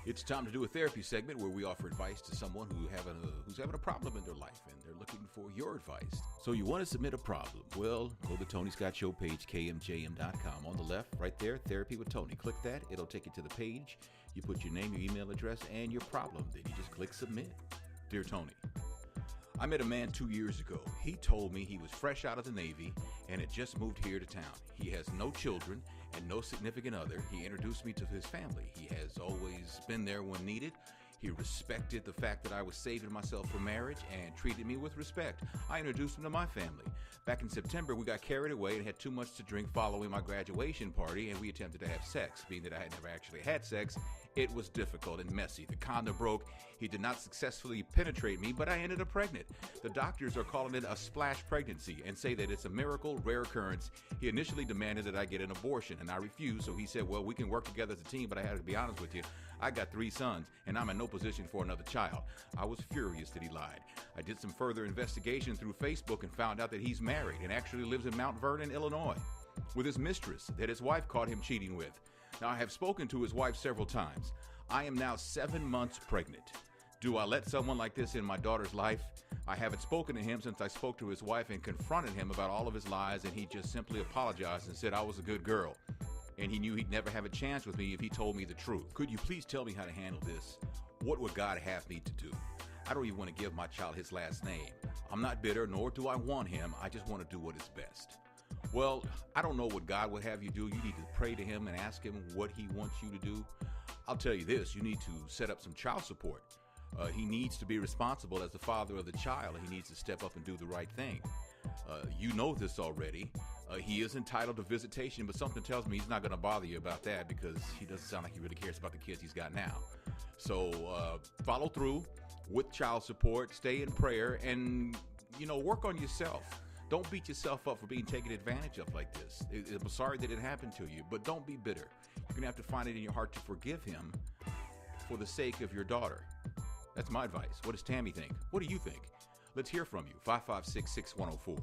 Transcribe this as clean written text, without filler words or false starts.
It's time to do a therapy segment where we offer advice to someone who's having a problem in their life and they're looking for your advice. So you want to submit a problem? Well, go to the Tony Scott Show page, kmjm.com. On the left, right there, Therapy with Tony. Click that. It'll take you to the page. You put your name, your email address, and your problem. Then you just click submit. Dear Tony, I met a man 2 years ago. He told me he was fresh out of the Navy and had just moved here to town. He has no children and no significant other. He introduced me to his family. He has always been there when needed. He respected the fact that I was saving myself for marriage and treated me with respect. I introduced him to my family. Back in September, we got carried away and had too much to drink following my graduation party, and we attempted to have sex. Being that I had never actually had sex, it was difficult and messy. The condom broke. He did not successfully penetrate me, but I ended up pregnant. The doctors are calling it a splash pregnancy and say that it's a miracle, rare occurrence. He initially demanded that I get an abortion, and I refused, so he said, well, we can work together as a team, but I had to be honest with you. I got 3 sons, and I'm in no position for another child. I was furious that he lied. I did some further investigation through Facebook and found out that he's married and actually lives in Mount Vernon, Illinois, with his mistress that his wife caught him cheating with. Now, I have spoken to his wife several times. I am now 7 months pregnant. Do I let someone like this in my daughter's life? I haven't spoken to him since I spoke to his wife and confronted him about all of his lies, and he just simply apologized and said I was a good girl. And he knew he'd never have a chance with me if he told me the truth. Could you please tell me how to handle this? What would God have me to do? I don't even want to give my child his last name. I'm not bitter, nor do I want him. I just want to do what is best. Well, I don't know what God would have you do. You need to pray to him and ask him what he wants you to do. I'll tell you this, you need to set up some child support. He needs to be responsible as the father of the child. He needs to step up and do the right thing. You know this already. He is entitled to visitation, but something tells me he's not going to bother you about that because he doesn't sound like he really cares about the kids he's got now. So follow through with child support, stay in prayer, and, work on yourself. Don't beat yourself up for being taken advantage of like this. I'm sorry that it happened to you, but don't be bitter. You're going to have to find it in your heart to forgive him for the sake of your daughter. That's my advice. What does Tammy think? What do you think? Let's hear from you. 556-6104.